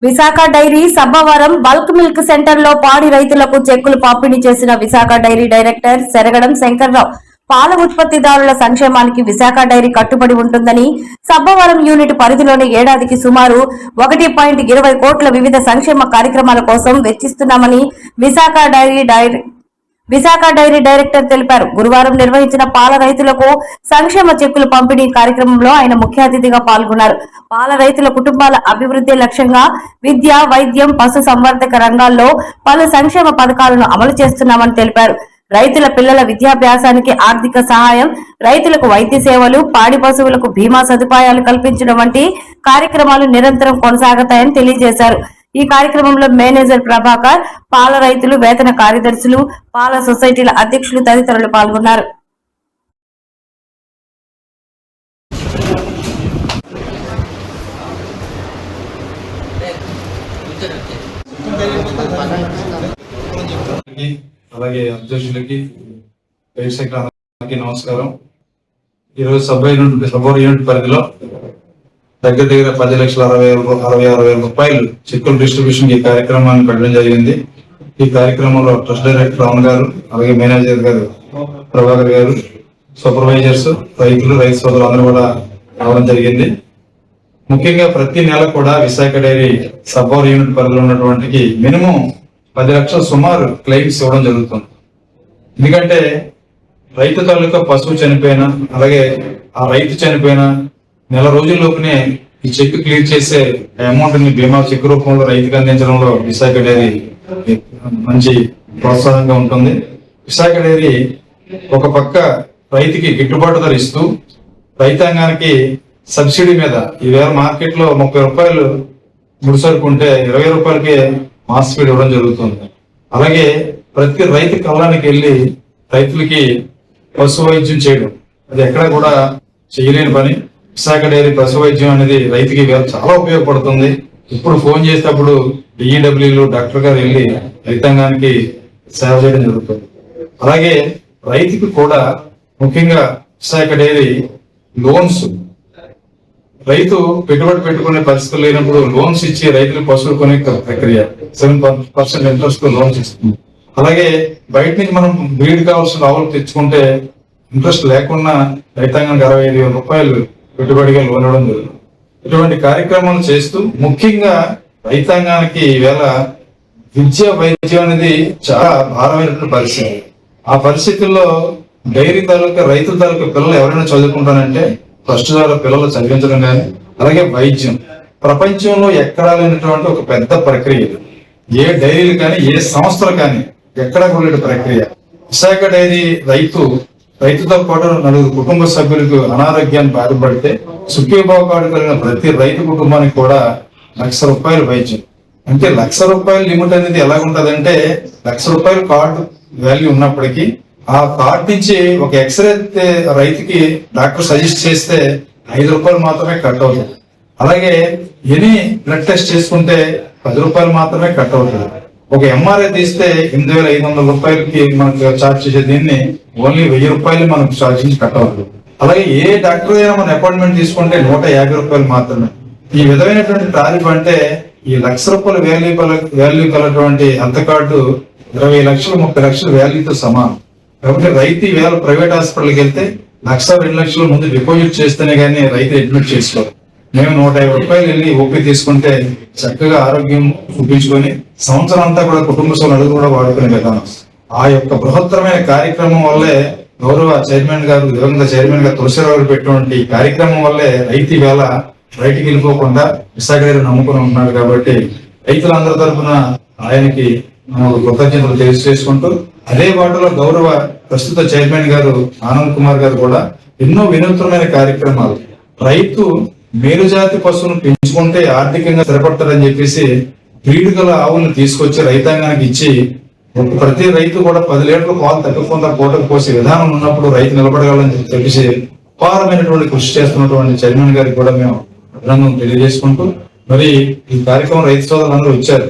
Visakha dairy Sabbavaram bulk milk centre లో పాడి రైతులకు చెక్కులు పంపిణీ చేసిన విశాఖ డైరీ డైరెక్టర్ సెరగడం శంకర్రావు పాల ఉత్పత్తిదారుల సంక్షేమానికి విశాఖ డైరీ కట్టుబడి ఉంటుందని, సబ్బవరం యూనిట్ పరిధిలోని ఏడాదికి సుమారు 1.20 కోట్ల వివిధ సంక్షేమ కార్యక్రమాల కోసం వెచ్చిస్తున్నామని విశాఖ డైరీ డైరెక్టర్ తెలిపారు. గురువారం నిర్వహించిన పాల రైతులకు సంక్షేమ చెక్కులు పంపిణీ కార్యక్రమంలో ఆయన ముఖ్య అతిథిగా పాల్గొన్నారు. పాల రైతుల కుటుంబాల అభివృద్ధి లక్ష్యంగా విద్య, వైద్యం, పశు సంవర్ధక రంగాల్లో పలు సంక్షేమ పథకాలను అమలు చేస్తున్నామని తెలిపారు. రైతుల పిల్లల విద్యాభ్యాసానికి ఆర్థిక సహాయం, రైతులకు వైద్య సేవలు, పాడి పశువులకు బీమా సదుపాయాలు కల్పించడం వంటి కార్యక్రమాలు నిరంతరం కొనసాగుతాయని తెలియజేశారు. ఈ కార్యక్రమంలో మేనేజర్ ప్రభాకర్, పాల రైతులు, వేతన కార్యదర్శులు, పాల సొసైటీల అధ్యక్షులు తదితరులు పాల్గొన్నారు. అలాగే అధ్యక్షులకి, ప్రేక్షకులకి నమస్కారం. ఈరోజు సబ్బవరం యూనిట్ పరిధిలో దగ్గర 10,66,000 రూపాయలు చెక్కుల డిస్ట్రిబ్యూషన్ ఈ కార్యక్రమాన్ని పెట్టడం జరిగింది. ఈ కార్యక్రమంలో ట్రస్ట్ డైరెక్టర్ రావణ్ గారు, అలాగే మేనేజర్ గారు ప్రభాకర్ గారు, సూపర్వైజర్స్, రైతులు, రైతు సోదరులు అందరూ కూడా రావడం జరిగింది. ముఖ్యంగా ప్రతి నెల కూడా విశాఖ డైరీ సబ్బవరం యూనిట్ పరిధిలో ఉన్నటువంటి మినిమం 10 లక్షలు సుమారు క్లెయిమ్స్ ఇవ్వడం జరుగుతుంది. ఎందుకంటే రైతు తాలూకా పశువు చనిపోయినా, అలాగే ఆ రైతు చనిపోయినా నెల రోజుల్లోపునే ఈ చెక్ క్లియర్ చేసే అమౌంట్ ని బీమా చెక్ రూపంలో రైతుకు అందించడంలో విశాఖ డైరీ మంచి ప్రోత్సాహంగా ఉంటుంది. విశాఖ డైరీ ఒక పక్క రైతుకి గిట్టుబాటు ధర ఇస్తూ, రైతాంగానికి సబ్సిడీ మీద ఈవేళ మార్కెట్ లో 30 రూపాయలు ముడిసరుకు ఉంటే 20 రూపాయలకే మాస్ ఫీడ్ ఇవ్వడం జరుగుతుంది. అలాగే ప్రతి రైతు కళ్ళానికి వెళ్ళి రైతులకి పశు వైద్యం చేయడం అది ఎక్కడా కూడా చేయలేని పని. విశాఖ డైరీ పశు వైద్యం అనేది రైతుకి చాలా ఉపయోగపడుతుంది. ఇప్పుడు ఫోన్ చేసేటప్పుడు డిఈడబ్ల్యూలు డాక్టర్ గారు వెళ్ళి రైతాంగానికి సేవ చేయడం జరుగుతుంది. అలాగే రైతుకి కూడా ముఖ్యంగా విశాఖ డైరీ లోన్స్, రైతు పెట్టుబడి పెట్టుకునే పరిస్థితులు లేనప్పుడు లోన్స్ ఇచ్చి రైతులు పశువులు కొనే ప్రక్రియ 7% ఇంట్రెస్ట్ లోన్స్ ఇస్తుంది. అలాగే బయట నుంచి మనం బ్రీడ్ కావాల్సిన ఆవులు తెచ్చుకుంటే ఇంట్రెస్ట్ లేకుండా రైతాంగానికి 65,000 రూపాయలు పెట్టుబడిగా లోన్ ఇవ్వడం జరుగుతుంది. ఇటువంటి కార్యక్రమాలు చేస్తూ ముఖ్యంగా రైతాంగానికి ఈవేళ విద్య, వైద్యం అనేది చాలా భారమైనటువంటి పరిస్థితి. ఆ పరిస్థితుల్లో డైరీ తాలూకా, రైతుల తాలూకా పిల్లలు ఎవరైనా చదువుకుంటానంటే ఫస్ట్ ద్వారా పిల్లలు చదివించడం కానీ, అలాగే వైద్యం ప్రపంచంలో ఎక్కడా లేనటువంటి ఒక పెద్ద ప్రక్రియ. ఏ డైరీలు కానీ, ఏ సంస్థలు కానీ ఎక్కడా కూడా ప్రక్రియ. విశాఖ డైరీ రైతుతో పాటు 4 కుటుంబ సభ్యులకు అనారోగ్యాన్ని బాధపడితే సుఖీభావ కార్డు కలిగిన ప్రతి రైతు కుటుంబానికి కూడా ₹1,00,000 వైద్యం. అంటే ₹1,00,000 లిమిట్ అనేది ఎలాగుంటదంటే, ₹1,00,000 కార్డు వాల్యూ ఉన్నప్పటికీ ఆ కార్డు నుంచి ఒక ఎక్స్రే రైతుకి డాక్టర్ సజెస్ట్ చేస్తే ₹5 మాత్రమే కట్ అవుతుంది. అలాగే ఎనీ బ్లడ్ టెస్ట్ చేసుకుంటే ₹10 మాత్రమే కట్ అవుతుంది. ఒక ఎంఆర్ఐ తీస్తే ₹8,500 మనకు ఛార్జ్ చేసే దీన్ని ఓన్లీ ₹1,000 మనకు ఛార్జ్ చేసి కట్ అవుతుంది. అలాగే ఏ డాక్టర్ అయినా మన అపాయింట్మెంట్ తీసుకుంటే ₹150 మాత్రమే. ఈ విధమైనటువంటి టారిఫ్ అంటే ఈ ₹1,00,000 వాల్యూ కలటువంటి హెల్త్ కార్డు 20 లక్షలు 30 లక్షల వాల్యూతో సమానం. కాబట్టి రైతు వేళ ప్రైవేట్ హాస్పిటల్కి వెళ్తే 1,00,000-2 లక్షలు ముందు డిపాజిట్ చేస్తేనే కానీ రైతు అడ్మిట్ చేసుకోవాలి. మేము ₹150 వెళ్ళి ఓపీ తీసుకుంటే చక్కగా ఆరోగ్యం చూపించుకొని సంవత్సరం అంతా కూడా కుటుంబ సభ్యులు కూడా వాడుకునే విధానం. ఆ యొక్క బృహత్తరమైన కార్యక్రమం వల్లే గౌరవ చైర్మన్ గారు, దివంగత చైర్మన్ గారు తులసిరావు గారు పెట్టినటువంటి కార్యక్రమం వల్లే రైతు వేళ బయటికి వెళ్ళిపోకుండా విశాఖ డైరీ నమ్ముకుని ఉన్నాడు. కాబట్టి రైతులందరి తరఫున ఆయనకి కృతజ్ఞతలు తెలియజేసుకుంటూ, అదే వాటిలో గౌరవ ప్రస్తుత చైర్మన్ గారు ఆనంద్ కుమార్ గారు కూడా ఎన్నో వినూత్నమైన కార్యక్రమాలు, రైతు మేలుజాతి పశువును పెంచుకుంటే ఆర్థికంగా స్థిరపడతారని చెప్పేసి బ్రీడ్ గల ఆవులను తీసుకొచ్చి రైతాంగానికి ఇచ్చి ప్రతి రైతు కూడా 10 లీటర్ల పాలు తగ్గకుండా పూటకు పోసే విధానం ఉన్నప్పుడు రైతు నిలబడగలని చెప్పేసి అపారమైనటువంటి కృషి చేస్తున్నటువంటి చైర్మన్ గారికి కూడా మేము అభినందనలు తెలియజేసుకుంటూ, మరి ఈ కార్యక్రమం రైతు సోదరులందరూ వచ్చారు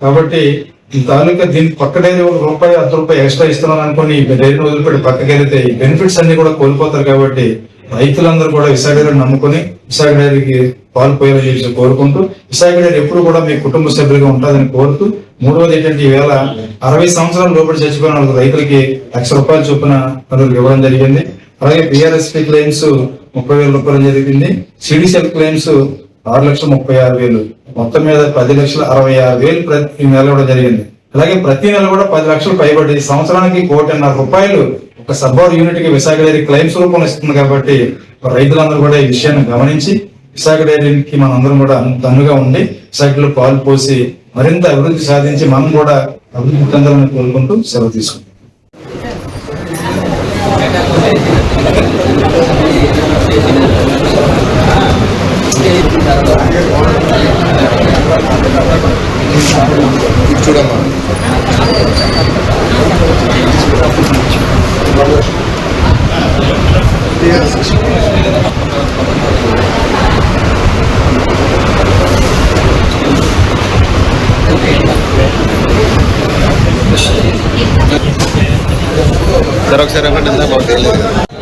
కాబట్టి ఈ తాలూకా దీనికి పక్క డైరీ ₹1 ₹10 ఎక్స్ట్రా ఇస్తున్నాను అనుకుని డైరీని వదిలిపెట్టి పక్కకి వెళ్తే ఈ బెనిఫిట్స్ అన్ని కూడా కోల్పోతారు. కాబట్టి రైతులందరూ కూడా విశాఖ డైరీని నమ్ముకుని విశాఖ డైరీకి పాలు పోయాలని చెప్పి కోరుకుంటూ విశాఖ డైరీ ఎప్పుడు కూడా మీ కుటుంబ సభ్యులుగా ఉంటుందని కోరుతూ మూడవది ఏంటంటే ఈవేళ 60 సంవత్సరాల లోపల చచ్చిపోయిన వాళ్ళకి రైతులకి ₹1,00,000 చొప్పున పనులు ఇవ్వడం జరిగింది. అలాగే పిఆర్ఎస్పీ క్లెయిమ్స్ ₹30,000 జరిగింది. సిడిసిఎల్ క్లెయిమ్స్ ₹6,36,000 మొత్తం మీద ₹10,66,000 ప్రతి నెల ఇవ్వడం జరిగింది. అలాగే ప్రతి నెల కూడా 10 లక్షలు పైబడి సంవత్సరానికి ₹1,50,00,000 ఒక సబ్బోర్ యూనిట్ కి విశాఖ డైరీ క్లెయిమ్స్ రూపంలో ఇస్తుంది. కాబట్టి రైతులందరూ కూడా ఈ విషయాన్ని గమనించి విశాఖ డైరీకి మనందరం కూడా తన్నుగా ఉండి విశాఖలో పాలు పోసి మరింత అభివృద్ధి సాధించి మనం కూడా అభివృద్ధి చెందాలని కోరుకుంటూ సెలవు తీసుకుంటాం. చూడమ్మా సార్ ఒకసారి ఇవ్వండి సార్, మాకు తెలియదు.